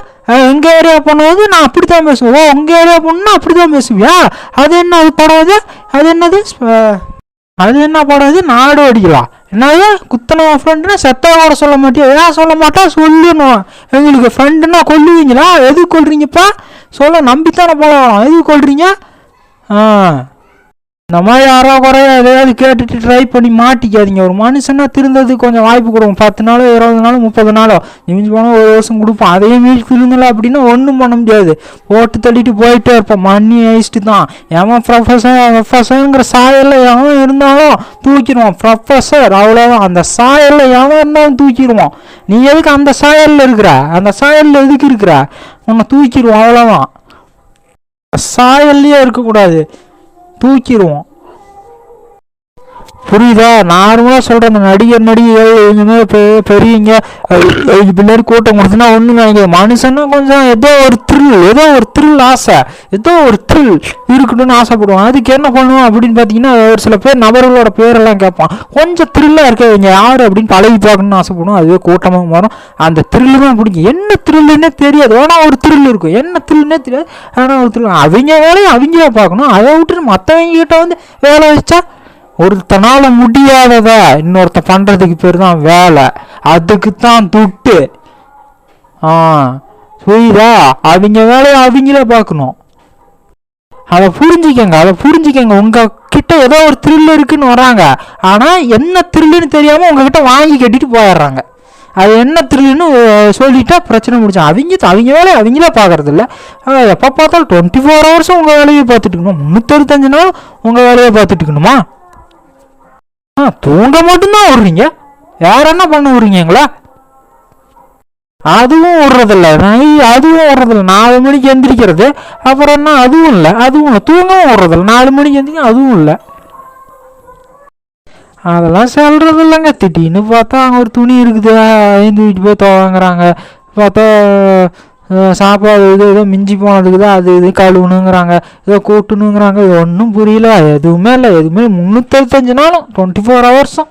எங்கள் ஏரியா பண்ணுவது நான் அப்படி தான் பேசுவேன். ஓ, உங்கள் ஏரியா பண்ணுன்னா அப்படி தான் பேசுவியா, அது என்ன அது போடாது, அது என்ன போடாது, நாடு அடிக்கலாம். என்னது குத்தனை ஃப்ரெண்டுன்னா செத்தா கூட சொல்ல மாட்டியா, ஏன் சொல்ல மாட்டா சொல்லணும். எங்களுக்கு ஃப்ரெண்டுன்னா கொல்லுவீங்களா, எதுக்கு கொல்றீங்கப்பா சொல்ல, நம்பித்தானே போகலாம், எதுக்கு கொல்றீங்க? இந்த மாதிரி யாரோ குறைய எதையாவது கேட்டுட்டு ட்ரை பண்ணி மாட்டிக்காதீங்க. ஒரு மனுஷனா திருந்ததுக்கு கொஞ்சம் வாய்ப்பு கொடுக்கும். 10 நாளோ 20 நாளோ 30 நாளோ நிமிஞ்சு போனால் 1 வருஷம் கொடுப்போம். அதே மீறி திருந்தலை அப்படின்னா ஒன்றும் பண்ண முடியாது, போட்டு தள்ளிட்டு போயிட்டே இருப்போம். மண்ணி ஐஸ்ட்டு தான். எவன் ப்ரொஃபஸருங்கிற சாயலில் எவன் இருந்தாலும் தூக்கிடுவான். ப்ரொஃபஸர் அவ்வளோதான். அந்த சாயலில் எவன் இருந்தாலும் தூக்கிடுவான். நீ எதுக்கு அந்த சாயலில் இருக்கிற, அந்த சாயலில் எதுக்கு இருக்கிற, உன்னை தூக்கிடுவோம், அவ்வளோதான். சாயல்லையே இருக்கக்கூடாது, தூக்கிடுவோம். புரியுதா? நார்மலாக சொல்கிறேன், அந்த நடிகைகள் இனிமேல் பெரியவங்க பின்னாடி கூட்டம் கொடுத்துன்னா ஒன்றும் நினைக்காது. மனுஷன்னா கொஞ்சம் ஏதோ ஒரு த்ரில் ஆசை, ஏதோ ஒரு த்ரில் இருக்கணும்னு ஆசைப்படுவான். அதுக்கு என்ன பண்ணுவோம் அப்படின்னு பார்த்தீங்கன்னா, ஒரு சில பேர் நபர்களோட பேரெல்லாம் கேட்பான். கொஞ்சம் த்ரில்லாக இருக்கவங்க யார் அப்படின்னு பழகி பார்க்கணும்னு ஆசைப்படுவோம். அதுவே கூட்டமாக வரும். அந்த த்ரில்லு தான் பிடிக்கும். என்ன த்ரில்லுன்னே தெரியாது, ஆனால் ஒரு த்ரில் இருக்கும். என்ன த்ரில்லுன்னே தெரியாது, ஆனால் ஒரு த்ரில். அவங்க வேலையை அவங்களே பார்க்கணும். அதை விட்டுட்டு மற்றவங்க கிட்ட வந்து வேலை வச்சா, ஒருத்தனால முடியாதத இன்னொருத்த பண்றதுக்கு பேர் தான் வேலை, அதுக்கு தான் துட்டு. புரியுதா? அவங்க வேலையை அவங்களே பார்க்கணும். அதை புரிஞ்சுக்கங்க. உங்க கிட்ட ஏதோ ஒரு த்ரில் இருக்குன்னு வராங்க, ஆனா என்ன த்ரில்லுன்னு தெரியாம உங்ககிட்ட வாங்கி கட்டிட்டு போயிடுறாங்க. அது என்ன த்ரில்லுன்னு சொல்லிட்டா பிரச்சனை முடிச்சா. அவங்க வேலையை அவங்களே பார்க்கறது இல்லை. எப்போ பார்த்தாலும் 24 ஹவர்ஸும் உங்க வேலையை பார்த்துட்டு இருக்கணும். 365 நாள் உங்க வேலையை பார்த்துட்டு இருக்கணுமா? தூங்க மட்டும்தான் விடுறீங்க, வேற என்ன பண்ண விடுறீங்களா? அதுவும் விடுறதில்ல. 4 மணிக்கு எந்திரிக்கிறது, அப்புறம் என்ன அதுவும் இல்லை, தூங்கவும் விடுறதில்ல. 4 மணிக்கு எந்திரிக்க அதுவும் இல்லை. அதெல்லாம் சொல்றது இல்லைங்க. திடீர்னு பார்த்தா அங்கே ஒரு துணி இருக்குது, எழுந்திரிட்டு போய் துவங்குறாங்க. பார்த்தா சாப்பாடு ஏதோ மிஞ்சி போனதுக்கு தான் அது கழுவுணுங்கிறாங்க, ஏதோ கூட்டணுங்கிறாங்க. இது ஒன்றும் புரியல. எதுவுமே இல்லை. 365 நாளும் 24 ஹவர்ஸும்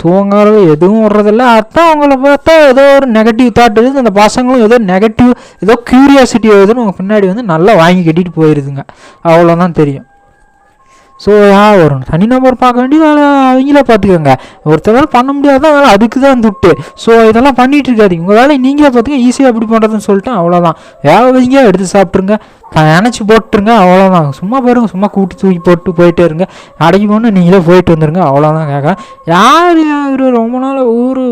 தூங்குறது எதுவும் விடுறதில்ல. அதான் அவங்கள பார்த்தா ஏதோ ஒரு நெகட்டிவ் தாட் இருக்குது. அந்த பசங்களும் ஏதோ க்யூரியாசிட்டி எதுன்னு உங்கள் பின்னாடி வந்து நல்லா வாங்கி கட்டிட்டு போயிடுதுங்க. அவ்வளோதான் தெரியும். ஸோ ஒரு தனிநபர் பார்க்க வேண்டிய வேலை அவங்களே பார்த்துக்கோங்க. ஒருத்தர் பண்ண முடியாதான் வேலை, அதுக்கு தான் துட்டு. ஸோ இதெல்லாம் பண்ணிகிட்டு இருக்காதிங்க. உங்கள் வேலையை நீங்களே பார்த்துக்க. ஈஸியாக எப்படி பண்ணுறதுன்னு சொல்லிட்டு அவ்வளோதான். வேலை வைங்க, எடுத்து சாப்பிட்ருங்க, நினச்சி போட்டுருங்க, அவ்வளோதான். சும்மா பாருங்க, சும்மா கூட்டி தூக்கி போட்டு போயிட்டே இருங்க. அடைக்கி போகணும், நீங்களே போயிட்டு வந்துருங்க, அவ்வளோதான். கேட்க யார் இவர் ரொம்ப நாள்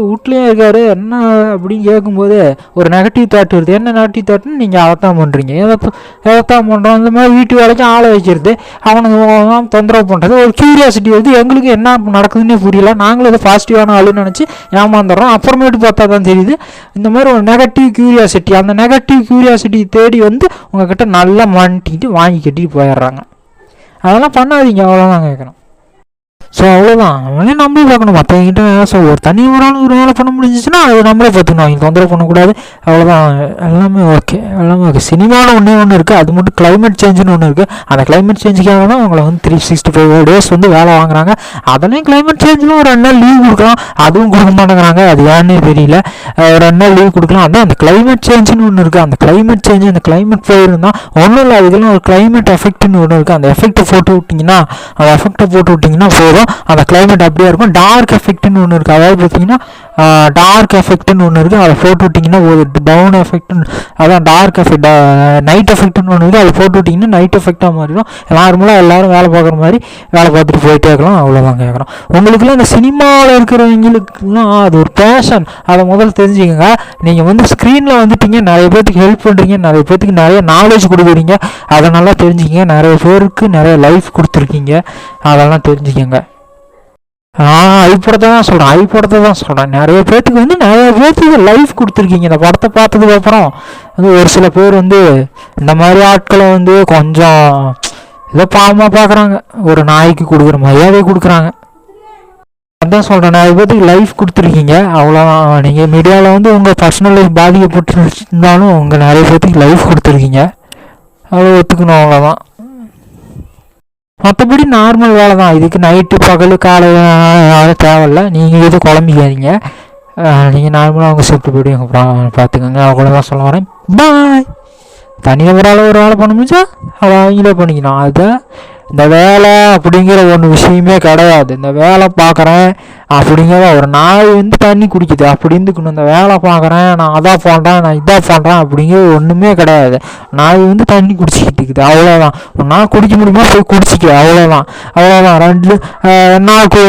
வீட்லேயே இருக்கார் என்ன அப்படின்னு கேட்கும்போது ஒரு நெகட்டிவ் தாட் வருது. என்ன நெகட்டிவ் தாட்னு நீங்கள் அதைத்தான் பண்ணுறீங்க, எதைத்தான் பண்ணுறோம். இந்த மாதிரி வீட்டு வேலைக்கு ஆளை வைக்கிறது, அவனுக்கு தொந்தரவு பண்ணுறது, ஒரு க்யூரியாசிட்டி வருது. எங்களுக்கு என்ன நடக்குதுன்னே புரியல, நாங்களும் இதை பாசிட்டிவான ஆளுன்னு நினச்சி ஏமாந்துடுறோம். அப்புறமேட்டு பார்த்தா தான் தெரியுது இந்த மாதிரி ஒரு நெகட்டிவ் க்யூரியாசிட்டி. அந்த நெகட்டிவ் க்யூரியாசிட்டி தேடி வந்து உங்ககிட்ட நல்லா மாட்டிட்டு வாங்கி கட்டிட்டு போயிடுறாங்க. அதெல்லாம் பண்ணாதீங்க, அவ்வளோதான் கேட்குறோம். ஸோ அவ்வளோதான். அவங்களே நம்மளே பார்க்கணும். மற்றவங்கிட்ட ஸோ ஒரு தனி ஒரு ஆள் ஒரு வேலை பண்ண முடிஞ்சிச்சுன்னா அது நம்மளே பார்த்துக்கணும். அவங்க தொந்தரவு பண்ணக்கூடாது, அவ்வளோதான். எல்லாமே ஓகே. சினிமாவில் ஒன்று இருக்குது, அது மட்டும் கிளைமேட் சேஞ்சுன்னு ஒன்று இருக்குது. அந்த கிளைமேட் சேஞ்சுக்காக தான் அவங்கள வந்து 365 டேஸ் வந்து வேலை வாங்குறாங்க. அதனையும் கிளைமேட் சேஞ்சில் ஒரு 2 நாள் லீவ் கொடுக்கலாம், அதுவும் கொடுக்க மாட்டேங்கிறாங்க. அது ஏன்னே தெரியல. ஒரு 2 நாள் லீவ் கொடுக்கலாம். அதான் அந்த கிளைமேட் சேஞ்சுன்னு ஒன்று இருக்குது. அந்த கிளைமேட் சேஞ்சு, அந்த கிளைமேட் போயிருந்தால் ஒன்றும் இல்லை. இதெல்லாம் ஒரு கிளைமேட் எஃபெக்ட்னு ஒன்று இருக்குது. அந்த எஃபெக்டை போட்டு விட்டிங்கன்னா போதும், அந்த கிளைமேட் அப்படியே இருக்கும். டார்க் எஃபெக்ட்னு ஒன்று இருக்குது. அதாவது பார்த்தீங்கன்னா டார்க் எஃபெக்ட்னு ஒன்று இருக்குது, அதை போட்டு விட்டிங்கன்னா ஒரு டவுன் எஃபெக்ட்னு, அதான் டார்க் எஃபெக்ட், நைட் எஃபெக்ட்னு ஒன்று இருக்குது, அதை போட்டு விட்டிங்கன்னா நைட் எஃபெக்டாக மாறிடும். நார்மலாக எல்லோரும் வேலை பார்க்குற மாதிரி வேலை பார்த்துட்டு போயிட்டே இருக்கலாம். அவ்வளோதான் கேட்குறோம். உங்களுக்குலாம் இந்த சினிமாவில் இருக்கிறவங்களுக்குலாம் அது ஒரு பேஷன், அதை முதல்ல தெரிஞ்சுக்கோங்க. நீங்கள் வந்து ஸ்க்ரீனில் வந்துட்டீங்க, நிறைய பேருக்கு ஹெல்ப் பண்ணுறீங்க, நிறைய பேருக்கு நிறைய நாலேஜ் கொடுக்குறீங்க, அதை நல்லா தெரிஞ்சுக்கிங்க. நிறைய பேருக்கு நிறைய லைஃப் கொடுத்துருக்கீங்க, அதெல்லாம் தெரிஞ்சுக்கோங்க. ஐப்படத்தை தான் சொல்கிறேன். நிறைய பேர்த்துக்கு வந்து நிறைய பேர்த்துக்கு லைஃப் கொடுத்துருக்கீங்க. இந்த படத்தை பார்த்ததுக்கப்புறம் வந்து ஒரு சில பேர் வந்து இந்த மாதிரி ஆட்களை வந்து கொஞ்சம் ஏதோ பாவமாக பார்க்குறாங்க, ஒரு நாய்க்கு கொடுக்குற மரியாதை கொடுக்குறாங்க. அதான் சொல்கிறேன், நிறைய பேர்த்துக்கு லைஃப் கொடுத்துருக்கீங்க, அவ்வளோதான். நீங்கள் மீடியாவில் வந்து உங்கள் பர்சனல் லைஃப் பாதிக்கப்பட்டு இருந்தாலும் உங்கள் நிறைய பேர்த்துக்கு லைஃப் கொடுத்துருக்கீங்க, அதை ஒத்துக்கணும், அவ்வளோதான். மற்றபடி நார்மல் வேலை தான். இதுக்கு நைட்டு பகல் காலையில் தேவையில்ல. நீங்கள் எதுவும் குழம்பிக்காதீங்க, நீங்கள் நார்மலாக அவங்க ஷிஃப்ட் போய்ட்டு எங்கள் பார்த்துக்கோங்க, அவ்வளோதான் சொல்ல வரேன். பாய். தனியாக ஒரு வேலை பண்ண முடிஞ்சா அதை அவங்களே பண்ணிக்கணும். அதை இந்த வேலை அப்படிங்கிற ஒன்று விஷயமே கிடையாது. இந்த வேலை பார்க்குறேன் அப்படிங்கிற ஒரு நாய் வந்து தண்ணி குடிக்குது அப்படி இருந்துக்கணும். இந்த வேலை பார்க்குறேன், நான் அதான் பண்ணுறேன், நான் இதாக பண்ணுறேன் அப்படிங்கிறது ஒன்றுமே கிடையாது. நாய் வந்து தண்ணி குடிச்சிக்கிட்டு இருக்குது, அவ்வளோதான். ஒரு நாள் குடிக்க முடியுமா போய் குடிச்சிக்க, அவ்வளோதான். ரெண்டு நாக்கு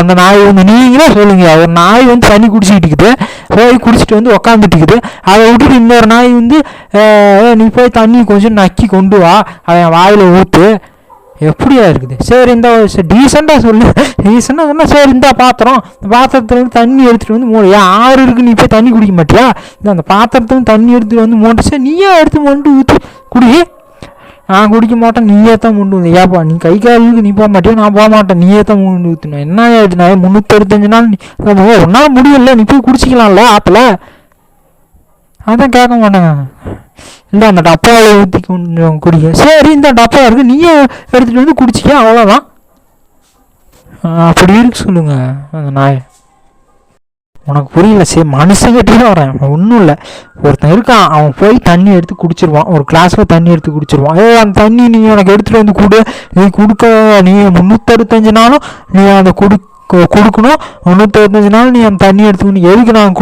அந்த நாய் வந்து நீங்களே சொல்லுங்கள், ஒரு நாய் வந்து தண்ணி குடிச்சிக்கிட்டு இருக்குது, போய் குடிச்சிட்டு வந்து உக்காந்துட்டு இருக்குது. அதை விட்டுட்டு இன்னொரு நாய் வந்து நீ போய் தண்ணி கொஞ்சம் நக்கி கொண்டு வா, அதை என் வாயில் ஊற்று, எப்படியா இருக்குது? சரி இந்த டீசெண்டாக சொல்லு, டீசெண்டாக சொன்னால் சரி இந்த பாத்திரத்தில் வந்து தண்ணி எடுத்துகிட்டு வந்து மூணு ஆறு இருக்குது, நீ போய் தண்ணி குடிக்க மாட்டியா? இந்த அந்த பாத்திரத்தில் தண்ணி எடுத்துகிட்டு வந்து மூணு சரி நீயே எடுத்து மொண்டு ஊற்றி குடி. நான் குடிக்க மாட்டேன், நீயே தான் மூண்டு ஊற்று. ஏப்பா நீ கை காலுக்கு நீ போக மாட்டியா? நான் போக மாட்டேன், நீயே தான் மூண்டு ஊற்றணும். என்ன ஆயிடுச்சு? நான் 365 நாள் ஒன்றால் முடியல, நீ போய் குடிச்சிக்கலாம்ல ஆற்றுல. அதான் கேட்க மாட்டேங்க. இல்லை அந்த டப்பாவில் ஊற்றி கொஞ்சம் குடிக்க. சரி இந்த டப்பா இருக்குது, நீயே எடுத்துகிட்டு வந்து குடிச்சிக்க, அவ்வளோதான். அப்படி இருக்கு சொல்லுங்க அந்த நாய். உனக்கு புரியல? சரி மனுஷங்கிட்டே வரேன், ஒன்றும் இல்லை. ஒருத்தன் இருக்கான், அவன் போய் தண்ணி எடுத்து குடிச்சிருவான், ஒரு கிளாஸில் தண்ணி எடுத்து குடிச்சிருவான். அந்த தண்ணி நீ எனக்கு எடுத்துகிட்டு வந்து கொடு, நீ கொடுக்க நீ 365 நாளும் நீ அந்த கொடுக்கணும். 365 நாள் நீ அந்த தண்ணி எடுத்துக்கணும். எதுக்கு நான்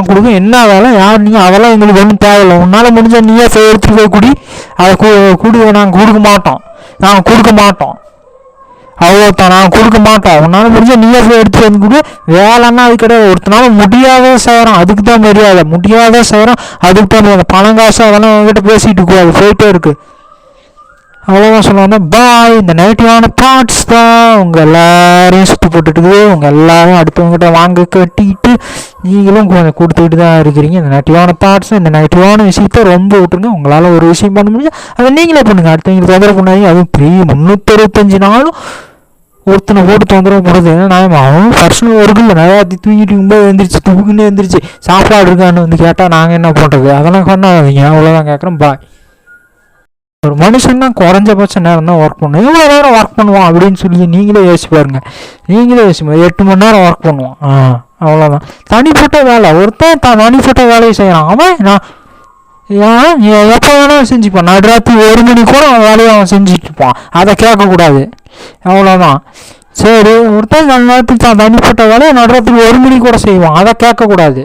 கொடுக்கணும்? என்ன வேலை? யார் நீங்கள்? அதெல்லாம் எங்களுக்கு ஒன்றும் தேவையில்லை. உன்னால் முடிஞ்சால் நீயே எடுத்துகிட்டு போய் குடி, அதை நாங்கள் கொடுக்க மாட்டோம், அவ்வளோதான். நான் கொடுக்க மாட்டோம். உன்னால் முடிஞ்சால் நீயே எடுத்துகிட்டு வந்து கொடு. வேலைன்னா அது கிடையாது. ஒருத்தனால முடியாத செய்கிறோம், அதுக்கு தான் மரியாதை. முடியாத செய்கிறோம், அதுக்கு தான் மரியாதை. பணம் காசு அதெல்லாம் என்கிட்ட பேசிகிட்டு இருக்கோம், அது போயிட்டே இருக்குது, அவ்வளோதான் சொல்லுவாங்க. பாய். இந்த நெகட்டிவான தாட்ஸ் தான் உங்கள் எல்லாரையும் சுற்றி போட்டுட்டுது. உங்கள் எல்லாரையும் அடுத்தவங்ககிட்ட வாங்க கட்டிக்கிட்டு நீங்களும் கொஞ்சம் கொடுத்துக்கிட்டு தான் இருக்கிறீங்க. இந்த நெகட்டிவான தாட்ஸ், இந்த நெகட்டிவான விஷயத்த ரொம்ப விட்டுருங்க. உங்களால் ஒரு விஷயம் பண்ண முடியும், அதை நீங்களே பண்ணுங்கள். அடுத்தவங்களுக்கு தொந்தரவு பண்ணாதீங்க. அதுவும் 365 நாளும் ஒருத்தனை போட்டு தொந்தரவு போடுறது ஏன்னா நான் அவனும் பர்சனல் ஒர்க்கு இல்லை. நிறையா தூங்கிட்டு இருக்கும்போது எழுந்திரிச்சு சாப்பாடு இருக்கான்னு வந்து கேட்டால் நாங்கள் என்ன பண்ணுறது? அதெல்லாம் பண்ணாதீங்க, அவ்வளோதான் கேட்குறேன். பாய். ஒரு மனுஷன் தான் குறைஞ்சபட்ச நேரம் தான் ஒர்க் பண்ணுவோம். எவ்வளோ நேரம் ஒர்க் பண்ணுவான் அப்படின்னு சொல்லி நீங்களே யோசிச்சு பாருங்க. 8 மணி நேரம் ஒர்க் பண்ணுவான், அவ்வளோதான். தனிப்பட்ட வேலை, ஒருத்தன் தனிப்பட்ட வேலையை செய்கிறான். அவன் எப்போ வேணாலும் செஞ்சுப்பான். நடுராத்திரி 1 மணி கூட அவன் வேலையை அவன் செஞ்சுட்டு இருப்பான், அதை கேட்கக்கூடாது, அவ்வளோதான். சரி ஒருத்தன் நேரத்துக்கு தான் தனிப்பட்ட வேலையை நடுராத்திரி 1 மணி கூட செய்வான், அதை கேட்கக்கூடாது.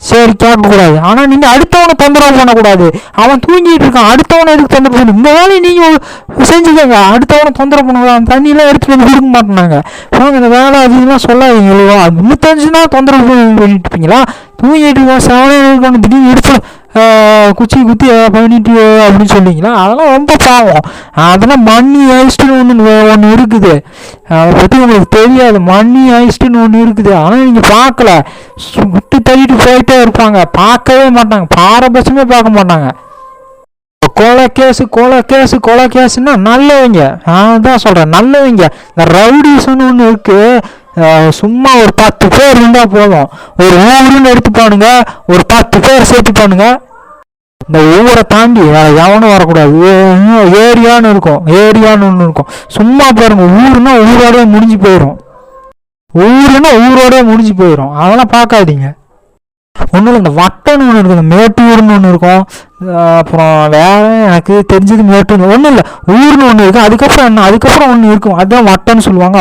சரி கேட்கக்கூடாது. ஆனால் நீங்கள் அடுத்தவனை தொந்தரவு பண்ணக்கூடாது. அவன் தூங்கிட்டு இருக்கான், அடுத்தவனை எதுக்கு தொந்தரவு பண்ணு? இந்த வேலையை நீங்கள் செஞ்சுக்கோங்க, அடுத்தவனை தொந்தரவு பண்ணக்கூடாது. அந்த தண்ணியெலாம் எடுத்துகிட்டு வந்து கொடுக்க மாட்டேனாங்க. இந்த வேலை அதுலாம் சொல்லாதீங்க. 365 நாள் தொந்தரவு பண்ணிட்டு இருப்பீங்களா? தூங்கிட்டு இருக்கோம், 7 இருக்கணும், திடீர்னு எடுத்து குச்சி குத்தி பண்ணிட்டு அப்படின்னு சொல்லிங்களா? அதெல்லாம் ரொம்ப பாவம். அதெல்லாம் மணி ஐஸ்ட்டுன்னு ஒன்று இருக்குது, அதை பற்றி உங்களுக்கு தெரியாது. மணி ஐஸ்ட்டுன்னு ஒன்று இருக்குது, ஆனால் நீங்கள் பார்க்கல. விட்டு தள்ளிட்டு போயிட்டே இருப்பாங்க, பார்க்கவே மாட்டாங்க, பாரபட்சமே பார்க்க மாட்டாங்க. கொலை கேஸுன்னா நல்லவங்க, நான் தான் சொல்கிறேன் நல்லவங்க. இந்த ரவுடிஸ்ன்னு ஒன்று இருக்குது, சும்மா ஒரு 10 பேர் இருந்தால் போதும், ஒரு ஊருன்னு எடுத்துப்பானுங்க, ஒரு 10 பேர் சேர்த்துப்பானுங்க. இந்த ஊரை தாண்டி வேறு எவனும் வரக்கூடாது. ஏரியான்னு ஒன்று இருக்கும். சும்மா பாருங்க, ஊருன்னா ஊரோடய முடிஞ்சு போயிடும். அதெல்லாம் பார்க்காதீங்க. ஒன்றும் இல்லை, இந்த வட்டன்னு ஒன்று இருக்கும், இந்த மேட்டூர்னு ஒன்று இருக்கும். அப்புறம் வேற எனக்கு தெரிஞ்சது மேட்டூர் ஒன்றும் இல்லை, ஊர்னு ஒன்று இருக்கும். அதுக்கப்புறம் ஒன்று இருக்கும், அதுதான் வட்டன்னு சொல்லுவாங்க.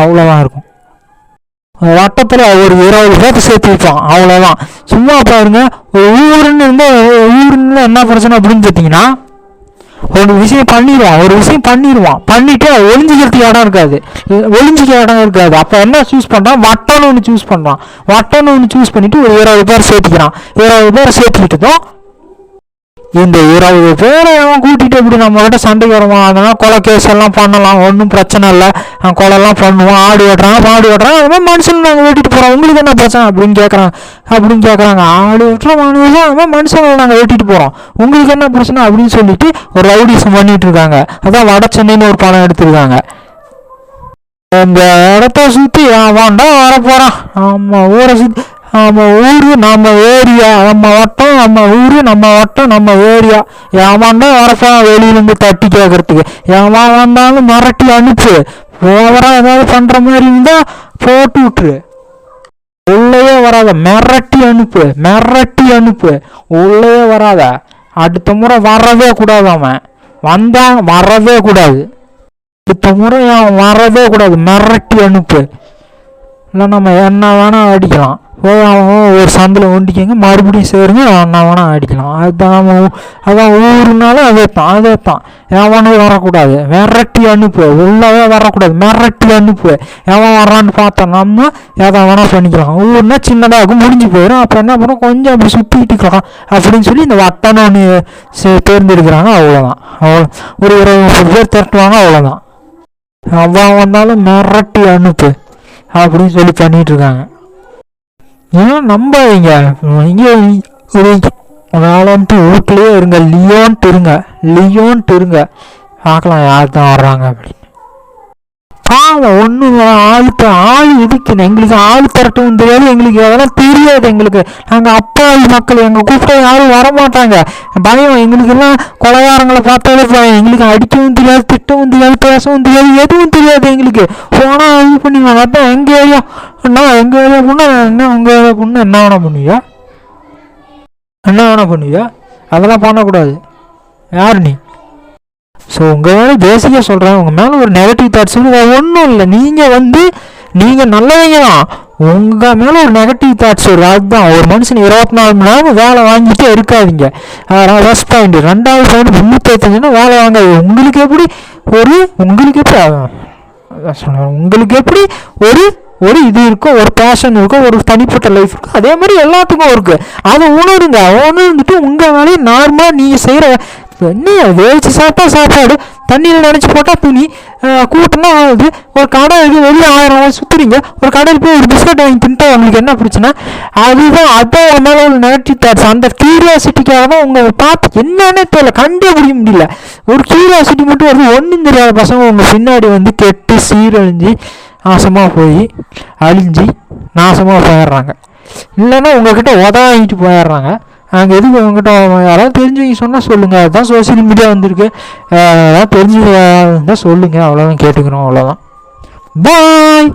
அவ்வளோதான் இருக்கும். வட்டத்தில் ஒரு 20 பேர்த்து சேர்த்து வைப்பான், அவ்வளோதான். சும்மா பாருங்க, ஒரு ஊருன்னு என்ன பிரச்சனை அப்படின்னு பார்த்தீங்கன்னா, ஒரு விஷயம் பண்ணிடுவான், பண்ணிட்டு ஒளிஞ்சிக்கிறதுக்கு இடம் இருக்காது. அப்போ என்ன சூஸ் பண்ணுறான், வட்டம்னு ஒன்று சூஸ் பண்ணிட்டு ஒரு 20 பேர் சேர்த்துக்கிறான். 20 பேர் சேர்த்துக்கிட்டு தான் இந்த 20 பேரை அவன் கூட்டிகிட்டு எப்படி நம்மகிட்ட சண்டைக்கு வருவான். அதெல்லாம் கொலை கேஸ் எல்லாம் பண்ணலாம், ஒன்றும் பிரச்சனை இல்லை. கொலைலாம் பண்ணுவான், ஆடு வெட்டுறான். அது மாதிரி மனுஷன் நாங்கள் வெட்டிட்டு போகிறோம், உங்களுக்கு என்ன பிரச்சனை அப்படின்னு கேட்குறாங்க. ஆடு வெட்டுறோம், அது மனுஷங்களை நாங்கள் வெட்டிட்டு போகிறோம், உங்களுக்கு என்ன பிரச்சனை அப்படின்னு சொல்லிட்டு ஒரு ரவுடிசம் பண்ணிட்டு இருக்காங்க. அதான் வட சென்னைன்னு ஒரு படம் எடுத்திருக்காங்க. இந்த இடத்த சுற்றி அவன்டா வரப்போகிறான், நம்ம ஊரை சுற்றி, நம்ம ஊரு நம்ம ஏரியா, நம்ம வட்டம் நம்ம ஊரு நம்ம வட்டம் நம்ம ஏரியா. எவன்டா வரப்பா வெளியிலேருந்து தட்டி கேட்கறதுக்கு, எவன் வந்தாலும் மிரட்டி அனுப்பு. ஓவரா ஏதாவது பண்ற மாதிரி இருந்தா போட்டு விட்டுரு, உள்ளே வராத. மிரட்டி அனுப்பு, உள்ளே வராத. அடுத்த முறை வரவே கூடாது. அவன் வந்தான் வரவே கூடாது, அடுத்த முறை அவன் வரவே கூடாது. மிரட்டி அனுப்பு, இல்லை நம்ம என்ன வேணா அடிக்கலாம். ஒரு சந்தில் ஒண்டிக்கங்க, மறுபடியும் சேருங்க, என்ன வேணா அடிக்கலாம். அதான் ஊருனாலும் அதே தான். எவனும் வரக்கூடாது, மிரட்டி அனுப்பு. உள்ளவே வரக்கூடாது, மிரட்டி அனுப்பு. எவன் வர்றான்னு பார்த்தா நம்ம எதை வேணா பண்ணிக்கலாம். ஊர்னா சின்னதாக இருக்கும், முடிஞ்சு போயிடும். அப்போ என்ன பண்ணோம், கொஞ்சம் அப்படி சுற்றிக்கிட்டுக்கலாம் அப்படின்னு சொல்லி இந்த வட்டம்னு ஒன்று தேர்ந்தெடுக்கிறாங்க. அவ்வளோதான். ஒரு 20-30 பேர் திரட்டுவாங்க, அவ்வளோதான். அவன் வந்தாலும் மிரட்டி அனுப்பு அப்படின்னு சொல்லி பண்ணிட்டு இருக்காங்க. ஏன் நம்பாதீங்க, இங்கே ஒரு வந்துட்டு வீட்லேயே இருங்க, லியோன்ட்டு இருங்க, பார்க்கலாம் யார் தான் வர்றாங்க அப்படின்னு. ஒன்றும் ஆள் இருக்குன்னு எங்களுக்கு ஆள் திரட்டவும் தெரியாது, எங்களுக்கு அதெல்லாம் தெரியாது. எங்களுக்கு நாங்கள் அப்பாவி மக்கள், எங்கள் கூப்பிட்டா யாரும் வரமாட்டாங்க. பயம் எங்களுக்கு எல்லாம், கொலைகாரங்களை பார்த்தாலே பயம். எங்களுக்கு அடிக்கவும் தெரியாது, திட்டவும் தெரியாது, பேசவும் தெரியாது, எதுவும் தெரியாது. எங்களுக்கு போனால் இது பண்ணிடுவாங்க. அதான் எங்கள் ஏரியா பொண்ணு என்ன, உங்கள் ஏரியா பொண்ணு என்ன வேணா பண்ணுவியா, அதெல்லாம் பண்ணக்கூடாது. யார் நீ? ஸோ உங்கள் மேலே பேசிக்காக சொல்கிறேன், உங்கள் மேலே ஒரு நெகட்டிவ் தாட்ஸ் ஒன்றும் இல்லை. நீங்கள் நல்லவங்க தான், உங்கள் மேலே ஒரு நெகட்டிவ் தாட்ஸ் வரும். அதுதான் ஒரு மனுஷன் 24 மணி நேரம் வேலை வாங்கிட்டே இருக்காதிங்க. First point. 2வது பாயிண்ட், 365 வேலை வாங்காது. உங்களுக்கு எப்படி ஒரு இது இருக்கும், ஒரு பேஷன் இருக்கும், ஒரு தனிப்பட்ட லைஃப் இருக்கும். அதே மாதிரி எல்லாத்துக்கும் இருக்குது. அதை உணர்ந்துட்டு உங்கள் வேலையை நார்மலாக நீங்கள் செய்கிற என்ன வேவிச்சு சாப்பிட்டா சாப்பாடு, தண்ணியில் நினச்சி போட்டால் துணி, கூட்டம்லாம் ஆகுது. ஒரு கடை இருக்குது, வெளியே 1000 சுற்றுறீங்க, ஒரு கடையில் போய் ஒரு பிஸ்கட் வாங்கி தின்ட்டா உங்களுக்கு என்ன பிரச்சனை? அதான் உங்கள் மேலே ஒரு நெகட்டிவ் தாட்ஸ். அந்த கியூரியாசிட்டிக்காக தான் உங்களை பார்த்து என்னன்னே தெரியல, கண்டுபிடிக்க முடியல. ஒரு கியூரியாசிட்டி மட்டும் வருது. ஒன்றும் தெரியாத பசங்க உங்கள் பின்னாடி கெட்டு சீரழிஞ்சு நாசமாக போயிடுறாங்க. இல்லைன்னா உங்கள்கிட்ட வாங்கிட்டு போயிடுறாங்க. அங்கே எதுக்கு உங்ககிட்ட யாராவது தெரிஞ்சவங்க சொன்னால் சொல்லுங்கள். அதுதான் சோசியல் மீடியா வந்திருக்கு. யாராவது தெரிஞ்சு இருந்தால் சொல்லுங்கள், அவ்வளோதான் கேட்டுக்கிறோம். அவ்வளோதான். பாய்.